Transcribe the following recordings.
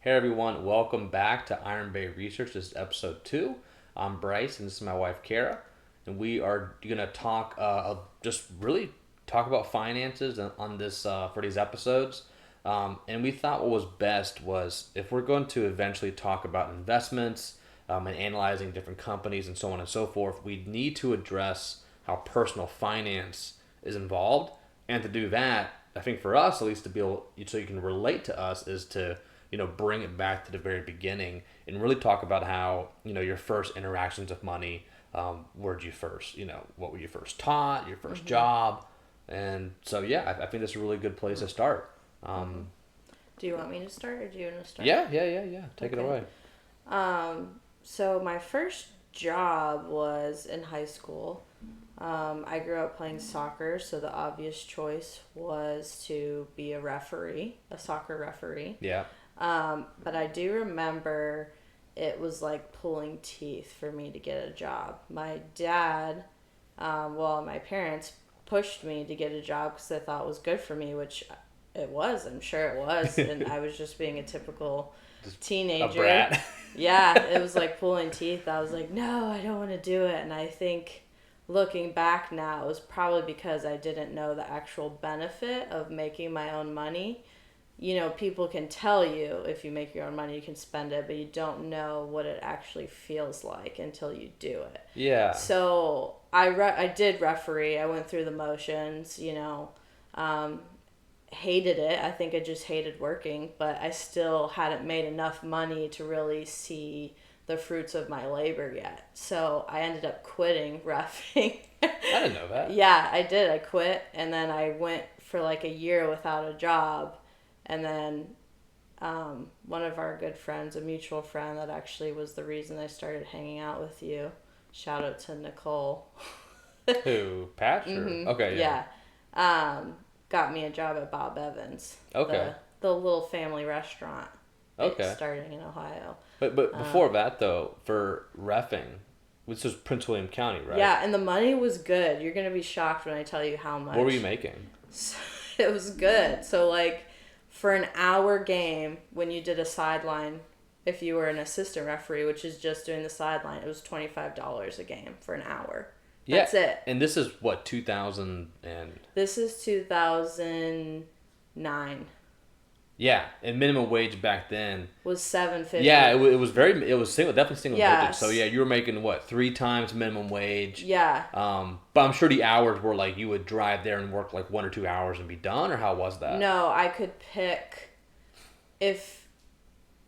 Hey everyone, welcome back to Iron Bay Research. This is episode 2. I'm Bryce and this is my wife Kara, and we are going to just really talk about finances on this for these episodes. And we thought what was best was if we're going to eventually talk about investments and analyzing different companies and so on and so forth, we need to address how personal finance is involved. And to do that, I think for us, at least to be able, so you can relate to us, is to bring it back to the very beginning and really talk about how your first interactions with money. Where'd you first, what were you first taught, your 1st job, and so yeah, I think that's a really good place to start. Do you want me to start or do you want to start? Yeah. Take it away. So my first job was in high school. I grew up playing soccer, so the obvious choice was to be a soccer referee. Yeah. But I do remember it was like pulling teeth for me to get a job. My dad, my parents pushed me to get a job because they thought it was good for me, which it was. I'm sure it was. And I was just being a typical teenager. A brat. Yeah, it was like pulling teeth. I was like, no, I don't want to do it. And I think looking back now, it was probably because I didn't know the actual benefit of making my own money. People can tell you if you make your own money, you can spend it, but you don't know what it actually feels like until you do it. Yeah. So I did referee. I went through the motions, hated it. I think I just hated working, but I still hadn't made enough money to really see the fruits of my labor yet. So I ended up quitting reffing. I didn't know that. Yeah, I did. I quit, and then I went for like a year without a job. And then one of our good friends, a mutual friend that actually was the reason I started hanging out with you. Shout out to Nicole. Who? Pat? Mm-hmm. Okay, yeah. Got me a job at Bob Evans. Okay. The little family restaurant. Okay. It's starting in Ohio. But before that, though, for reffing, this was Prince William County, right? Yeah, and the money was good. You're going to be shocked when I tell you how much. What were you making? It was good. So, like, for an hour game, when you did a sideline, if you were an assistant referee, which is just doing the sideline, it was $25 a game for an hour. That's it. And this is what, 2000 and... This is 2009. Yeah, and minimum wage back then was $7.50. Yeah, it was definitely single digits. So yeah, you were making what, 3 times minimum wage? Yeah. But I'm sure the hours were like you would drive there and work like 1 or 2 hours and be done, or how was that? No, I could pick if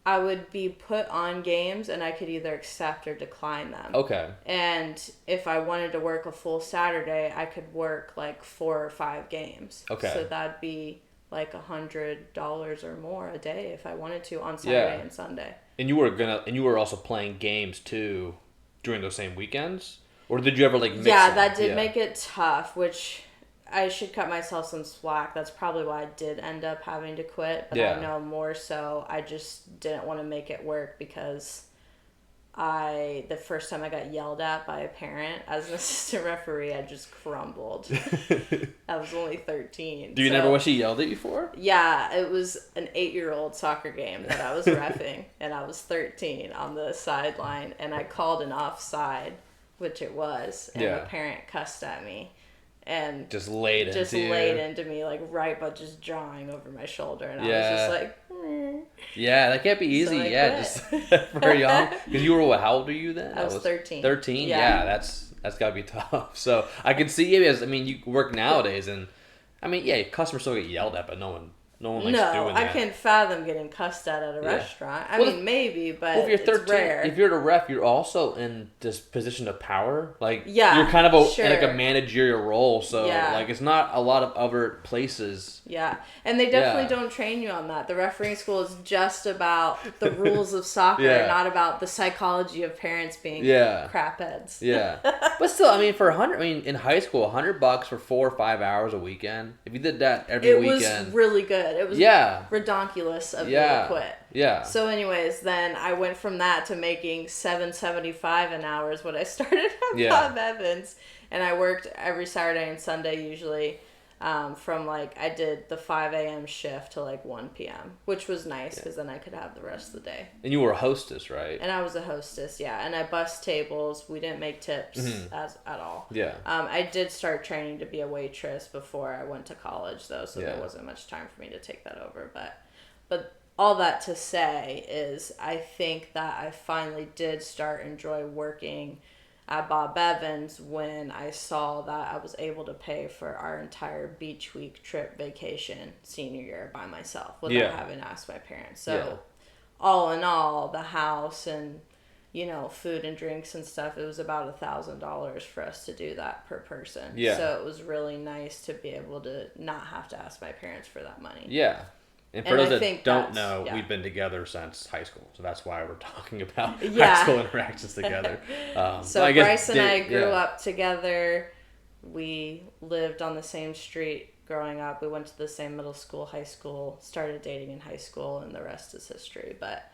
I would be put on games and I could either accept or decline them. Okay. And if I wanted to work a full Saturday, I could work like 4 or 5 games. Okay. So that'd be like $100 or more a day if I wanted to on Saturday and Sunday. And you were also playing games too during those same weekends? Or did you ever like mix them? That did make it tough, which I should cut myself some slack. That's probably why I did end up having to quit. But I know more so I just didn't want to make it work because the first time I got yelled at by a parent as an assistant referee, I just crumbled. I was only 13. Do you remember what she yelled at you for? Yeah, it was an 8-year-old soccer game that I was reffing, and I was 13 on the sideline, and I called an offside, which it was, and the parent cussed at me. And just laid into me, like right, but just jawing over my shoulder, and I was just like, Yeah, that can't be easy. So just very young. Because you were how old are you then? I was 13. 13. Yeah, that's gotta be tough. So I can see you as you work nowadays, and customers still get yelled at, but no one likes doing that. No, I can't fathom getting cussed at a restaurant. Maybe, but if you're 13, it's rare. if you're the ref, you're also in this position of power. You're kind of a managerial role. So it's not a lot of other places. Yeah, and they definitely don't train you on that. The refereeing school is just about the rules of soccer, not about the psychology of parents being crapheads. Yeah, but still, for in high school, $100 for 4 or 5 hours a weekend. If you did that every weekend, it was really good. It was redonkulous of me to quit. Yeah. So anyways, then I went from that to making $7.75 an hour is what I started at Bob Evans. And I worked every Saturday and Sunday usually. from like I did the 5 a.m. shift to like 1 p.m., which was nice because then I could have the rest of the day. And you were a hostess, right? And I was a hostess, yeah. And I bussed tables. We didn't make tips at all. Yeah. I did start training to be a waitress before I went to college, though, so there wasn't much time for me to take that over. But all that to say is I think that I finally did start enjoy working at Bob Evans when I saw that I was able to pay for our entire beach week trip vacation senior year by myself without having to ask my parents. So all in all, the house and, food and drinks and stuff, it was about $1,000 for us to do that per person. Yeah. So it was really nice to be able to not have to ask my parents for that money. Yeah. And for those that don't know, we've been together since high school, so that's why we're talking about high school interactions together. So Bryce and I grew up together. We lived on the same street growing up. We went to the same middle school, high school, started dating in high school, and the rest is history. But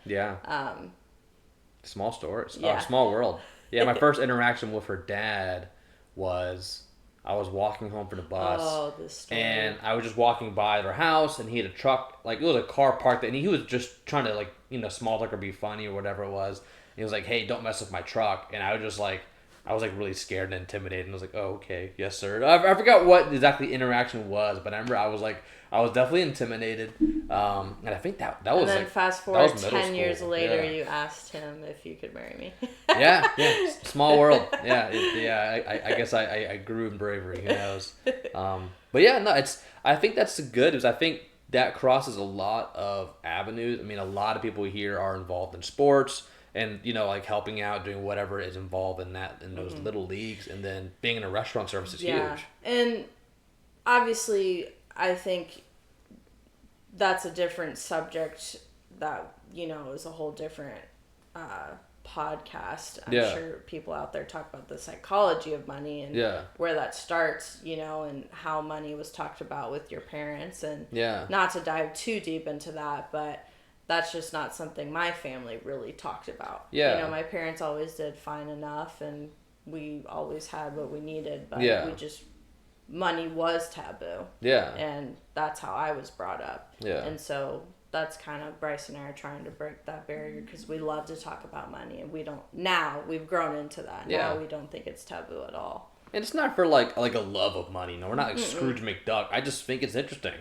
small stories. Yeah. Oh, small world. Yeah, my first interaction with her dad was I was walking home from the bus. Oh, this story. And I was just walking by their house, and he had a truck, like it was a car parked there, and he was just trying to small talk or be funny or whatever it was. And he was like, "Hey, don't mess with my truck." And I was just like, I was like really scared and intimidated, and I was like, "Oh, okay, yes, sir." I forgot what exactly the interaction was, but I remember I was definitely intimidated, and I think that was. And then fast forward 10 years later, you asked him if you could marry me. yeah, small world. Yeah, I guess I grew in bravery. Who knows? But yeah, no, I think that's good. Because I think that crosses a lot of avenues. I mean, a lot of people here are involved in sports. And, like helping out, doing whatever is involved in those little leagues. And then being in a restaurant service is huge. And obviously, I think that's a different subject that, is a whole different podcast. I'm sure people out there talk about the psychology of money and where that starts, and how money was talked about with your parents. And not to dive too deep into that, but that's just not something my family really talked about. Yeah. My parents always did fine enough, and we always had what we needed, but money was taboo. Yeah. And that's how I was brought up. Yeah. And so that's kind of Bryce and I are trying to break that barrier because we love to talk about money, and we've grown into that. Now we don't think it's taboo at all. And it's not for like a love of money. No, we're not like Scrooge McDuck. I just think it's interesting.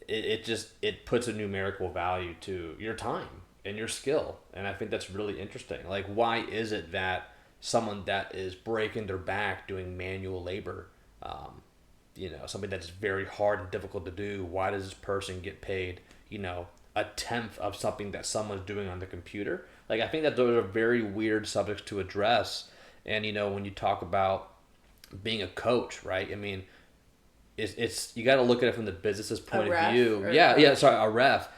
It puts a numerical value to your time and your skill. And I think that's really interesting. Like, why is it that someone that is breaking their back doing manual labor, something that's very hard and difficult to do, why does this person get paid, a tenth of something that someone's doing on the computer? Like, I think that those are very weird subjects to address. And, when you talk about being a coach, right? I mean, it's you got to look at it from the business's point of view. A ref.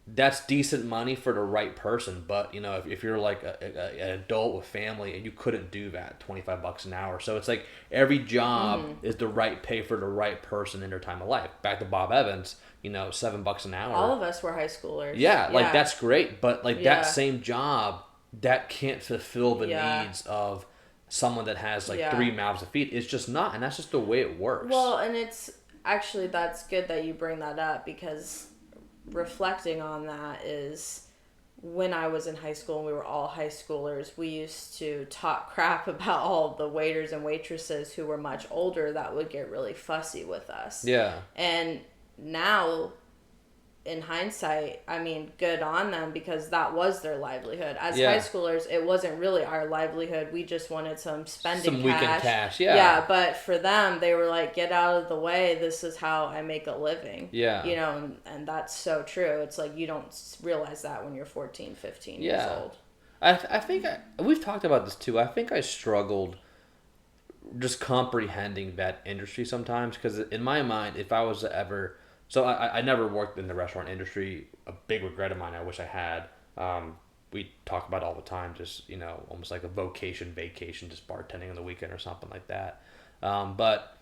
That's decent money for the right person, but if you're like an adult with family and you couldn't do that, $25 an hour. So it's like every job is the right pay for the right person in their time of life. Back to Bob Evans, $7 an hour. All of us were high schoolers. Yeah, like that's great, but that same job that can't fulfill the needs of someone that has like 3 mouths to feed. It's just not, and that's just the way it works. Well, and it's actually, that's good that you bring that up, because reflecting on that is when I was in high school and we were all high schoolers, we used to talk crap about all the waiters and waitresses who were much older that would get really fussy with us. Yeah. And now, in hindsight, I mean, good on them, because that was their livelihood. As high schoolers, it wasn't really our livelihood. We just wanted some spending weekend cash. Yeah. Yeah, but for them, they were like, get out of the way. This is how I make a living. Yeah. And that's so true. It's like you don't realize that when you're 14, 15 years old. I think we've talked about this too. I think I struggled just comprehending that industry sometimes, because in my mind, if I was to ever... So I never worked in the restaurant industry. A big regret of mine. I wish I had. We talk about it all the time, just, almost like a vacation, just bartending on the weekend or something like that. But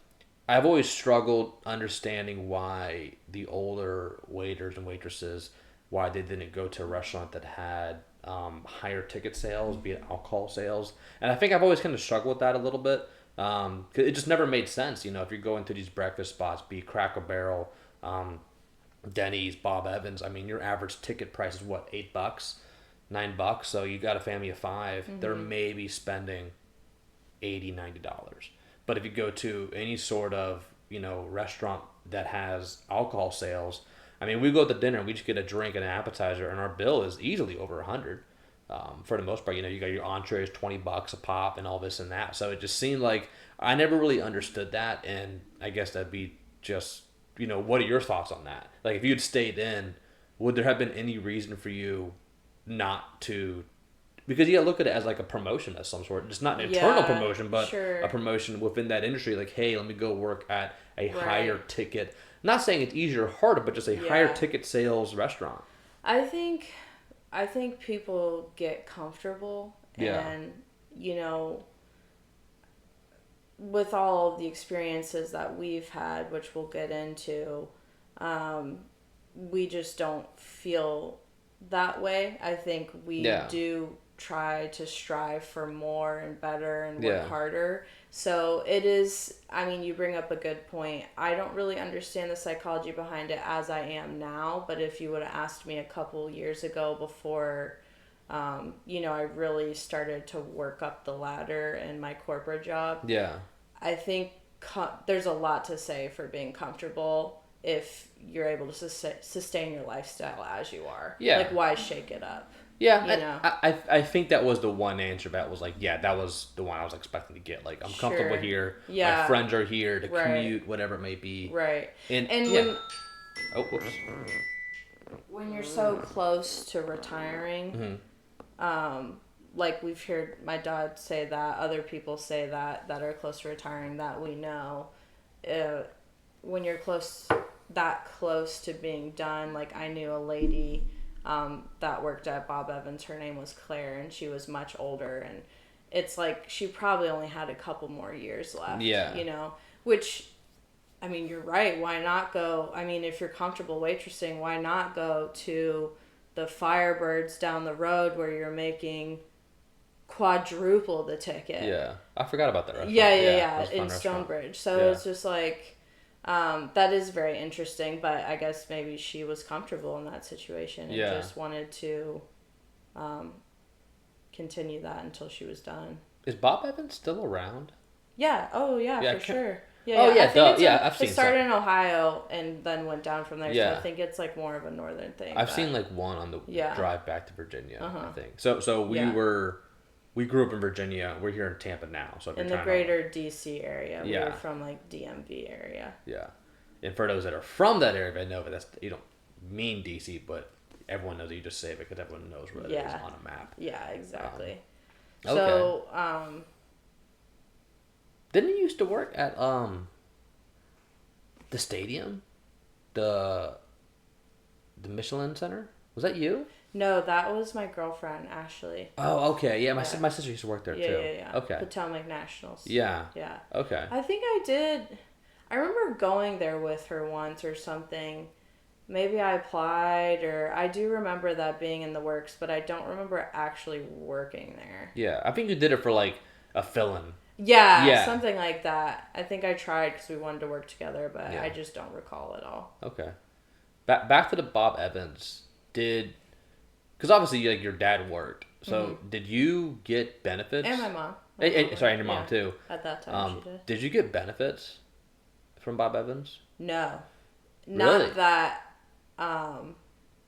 I've always struggled understanding why the older waiters and waitresses, why they didn't go to a restaurant that had higher ticket sales, be it alcohol sales. And I think I've always kind of struggled with that a little bit. 'Cause it just never made sense. If you're going to these breakfast spots, be Cracker Barrel, Denny's, Bob Evans. I mean, your average ticket price is what, $8, $9. So you got a family of 5. They're maybe spending $80, $90. But if you go to any sort of restaurant that has alcohol sales, I mean, we go to dinner and we just get a drink and an appetizer, and our bill is easily over 100. For the most part, you got your entrees, $20 a pop, and all this and that. So it just seemed like I never really understood that, and I guess that'd be just, what are your thoughts on that? Like, if you'd stayed in, would there have been any reason for you not to? Because you gotta look at it as like a promotion of some sort. It's not an internal promotion, but sure. a promotion within that industry. Like, hey, let me go work at a higher ticket. Not saying it's easier or harder, but just a higher ticket sales restaurant. I think people get comfortable, and with all of the experiences that we've had, which we'll get into, we just don't feel that way. I think we do try to strive for more and better and work harder. So it is, I mean, you bring up a good point. I don't really understand the psychology behind it as I am now, but if you would have asked me a couple years ago before, I really started to work up the ladder in my corporate job. Yeah. I think there's a lot to say for being comfortable if you're able to sustain your lifestyle as you are. Yeah. Like, why shake it up? Yeah, I think that was the one answer that was like, yeah, that was the one I was expecting to get. Like, I'm comfortable here. Yeah. My friends are here to commute, whatever it may be. Right. And when... Oh, whoops. When you're so close to retiring, like we've heard my dad say that, other people say that are close to retiring that we know, when you're that close to being done, like I knew a lady that worked at Bob Evans. Her name was Claire, and she was much older, and it's like she probably only had a couple more years left. Yeah. Which, I mean, you're right. Why not go? I mean, if you're comfortable waitressing, why not go to the Firebirds down the road where you're making quadruple the ticket? Yeah, I forgot about that restaurant. Yeah. In Stonebridge. So it's just like, that is very interesting, but I guess maybe she was comfortable in that situation and just wanted to continue that until she was done. Is Bob Evans still around? Yeah. Oh, yeah, for sure. I've seen it started in Ohio and then went down from there. Yeah. So I think it's like more of a northern thing. I've seen like one on the drive back to Virginia, I think. So we grew up in Virginia. We're here in Tampa now. So in the greater DC area. Yeah. We're from like DMV area. Yeah. And for those that are from that area, I know that you don't mean DC, but everyone knows that you just say it because everyone knows where it is on a map. Yeah, exactly. Okay. So, didn't you used to work at the stadium? The Michelin Center? Was that you? No, that was my girlfriend, Ashley. Oh, okay. Yeah, my sister used to work there too. Yeah. Okay. Potomac Nationals. Yeah. Yeah. Okay. I think I did. I remember going there with her once or something. Maybe I applied, or I do remember that being in the works, but I don't remember actually working there. Yeah, I think you did it for like a fill-in. Yeah, something like that. I think I tried because we wanted to work together, but I just don't recall at all. Okay. Back to the Bob Evans. Because obviously like your dad worked, so did you get benefits? And my mom. And your mom too. At that time she did. Did you get benefits from Bob Evans? No. Really? Not that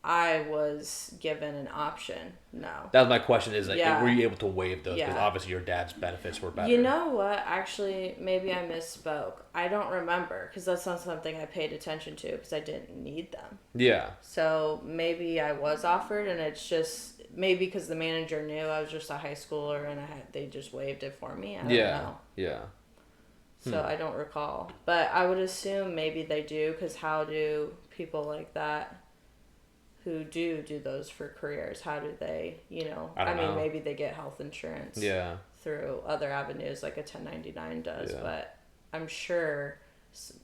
I was given an option. No. That was my question. Is like, were you able to waive those? Because obviously your dad's benefits were better. You know what? Actually, maybe I misspoke. I don't remember because that's not something I paid attention to because I didn't need them. Yeah. So maybe I was offered, and it's just maybe because the manager knew I was just a high schooler and they just waived it for me. I don't know. Yeah. So I don't recall, but I would assume maybe they do because how do people like that who do those for careers, how do they, I mean, maybe they get health insurance through other avenues like a 1099 does, but I'm sure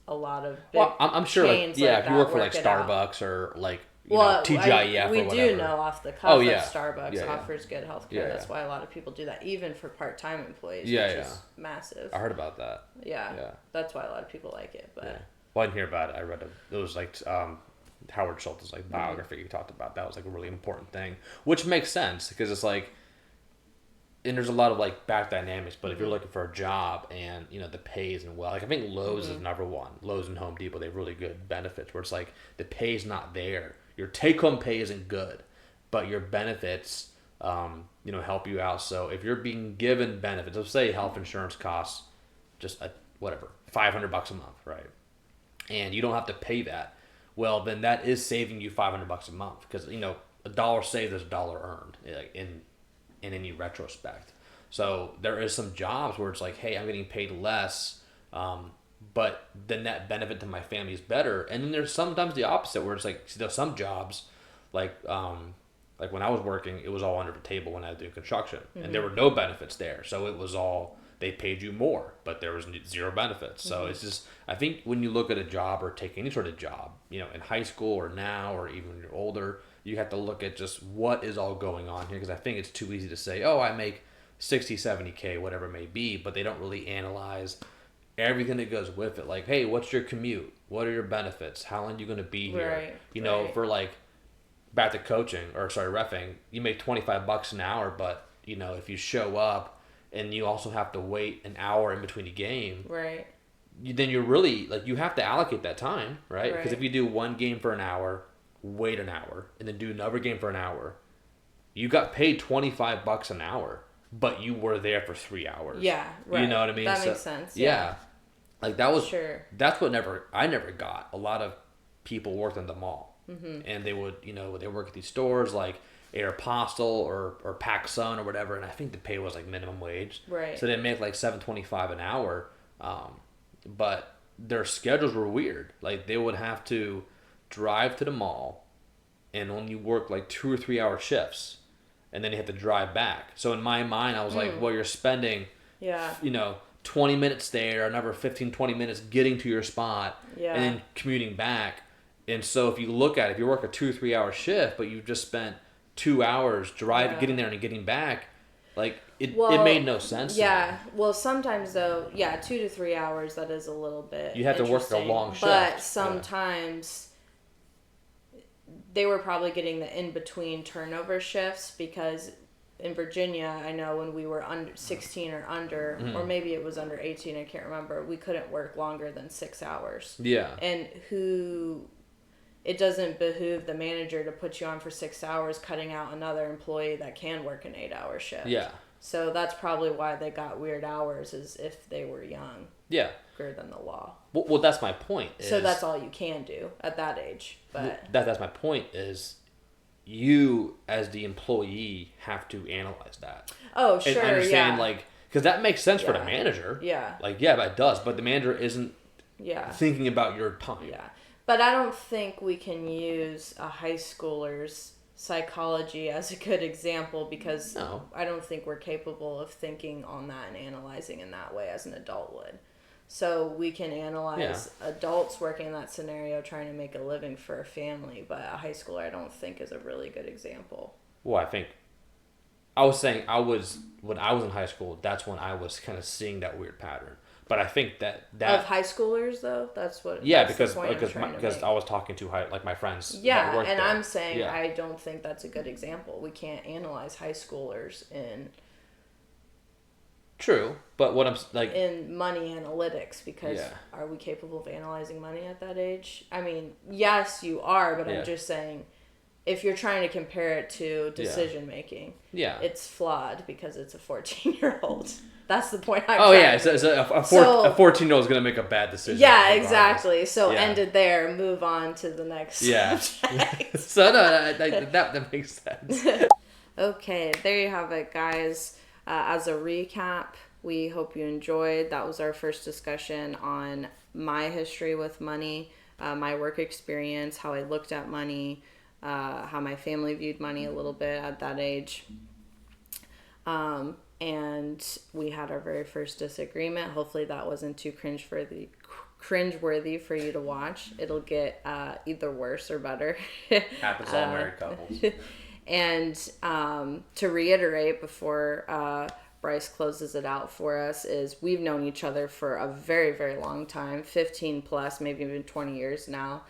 a lot of big I'm sure chains if you work for like Starbucks or like, TGIF we or whatever. do know off the cuff yeah. that Starbucks Yeah, yeah. offers good health care. That's why a lot of people do that, even for part-time employees, which is massive. I heard about that. Yeah. That's why a lot of people like it. But Well, I didn't hear about it. I read it was like Howard Schultz's like biography. He talked about that was like a really important thing, which makes sense because it's like, and there's a lot of like back dynamics. But if you're looking for a job and the pay isn't well, like I think Lowe's is number one. Lowe's and Home Depot, they have really good benefits where it's like the pay's not there. Your take home pay isn't good, but your benefits help you out. So if you're being given benefits, let's say health insurance costs just $500 a month, right? And you don't have to pay that. Well, then that is saving you $500 a month because a dollar saved is a dollar earned in any retrospect. So there is some jobs where it's like, hey, I'm getting paid less, but the net benefit to my family is better. And then there's sometimes the opposite where it's like there's some jobs like when I was working, it was all under the table when I was doing construction, and there were no benefits there. So it was all they paid you more, but there was zero benefits. So it's just, I think when you look at a job or take any sort of job, in high school or now or even when you're older, you have to look at just what is all going on here. Because I think it's too easy to say, oh, I make 60, 70K, whatever it may be, but they don't really analyze everything that goes with it. Like, hey, what's your commute? What are your benefits? How long are you going to be here? Right. For like, back to coaching, reffing, you make $25 an hour, but, if you show up, and you also have to wait an hour in between a game, right? Then you're really like you have to allocate that time, right? Because if you do one game for an hour, wait an hour, and then do another game for an hour, you got paid $25 an hour, but you were there for 3 hours. Yeah, right. You know what I mean? That makes sense. Yeah, like that was that's what I never got. A lot of people worked in the mall, and they would they work at these stores like Aeropostale or PacSun or whatever, and I think the pay was like minimum wage. Right. So they make like $7.25 an hour, but their schedules were weird. Like they would have to drive to the mall and only work like 2 or 3 hour shifts, and then you have to drive back. So in my mind, I was like, well, you're spending, 20 minutes there, another 15, 20 minutes getting to your spot, and then commuting back. And so if you look at it, if you work a 2 or 3 hour shift, but you just spent 2 hours driving, getting there and getting back, like it made no sense. Yeah. Well, sometimes though, 2 to 3 hours, that is a little bit. You have to work a long shift. But sometimes they were probably getting the in between turnover shifts because in Virginia, I know when we were under 16 or under, or maybe it was under 18, I can't remember, we couldn't work longer than 6 hours. Yeah. And it doesn't behoove the manager to put you on for 6 hours, cutting out another employee that can work an 8 hour shift. Yeah. So that's probably why they got weird hours, is if they were young. Yeah. Younger than the law. Well, that's my point. So that's all you can do at that age. But that's my point is you as the employee have to analyze that. Oh, sure, and understand, because that makes sense for the manager. Yeah. But it does. But the manager isn't thinking about your time. Yeah. But I don't think we can use a high schooler's psychology as a good example because I don't think we're capable of thinking on that and analyzing in that way as an adult would. So we can analyze adults working in that scenario trying to make a living for a family, but a high schooler I don't think is a really good example. Well, I think I was saying when I was in high school, that's when I was kind of seeing that weird pattern. But I think that of high schoolers though, that's what. Because I was talking to my friends. Yeah, and there. I'm saying I don't think that's a good example. We can't analyze high schoolers in. True, but what I'm like in money analytics because are we capable of analyzing money at that age? I mean, yes, you are, but I'm just saying. If you're trying to compare it to decision making, it's flawed because it's a 14-year-old. That's the point I'm trying to make. So a 14-year-old is going to make a bad decision. Yeah, exactly. So end it there, move on to the next subject. So that makes sense. Okay, there you have it, guys. As a recap, we hope you enjoyed. That was our first discussion on my history with money, my work experience, how I looked at money, how my family viewed money a little bit at that age. And we had our very first disagreement. Hopefully that wasn't too cringeworthy for you to watch. It'll get either worse or better. Happens to all married couples. And to reiterate before Bryce closes it out for us, is we've known each other for a very, very long time, 15 plus, maybe even 20 years now.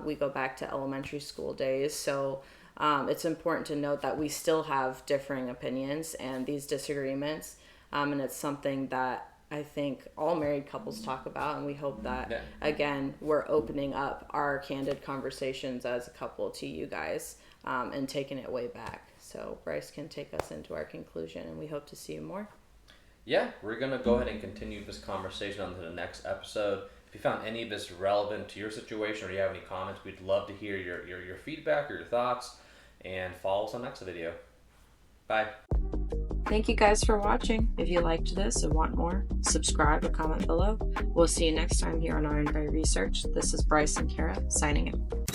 We go back to elementary school days. So it's important to note that we still have differing opinions and these disagreements. And it's something that I think all married couples talk about. And we hope that, again, we're opening up our candid conversations as a couple to you guys and taking it way back. So Bryce can take us into our conclusion, and we hope to see you more. Yeah, we're going to go ahead and continue this conversation on to the next episode. If you found any of this relevant to your situation or you have any comments, we'd love to hear your feedback or your thoughts. And follow us on the next video. Bye. Thank you guys for watching. If you liked this and want more, subscribe or comment below. We'll see you next time here on Iron Bay Research. This is Bryce and Kara signing out.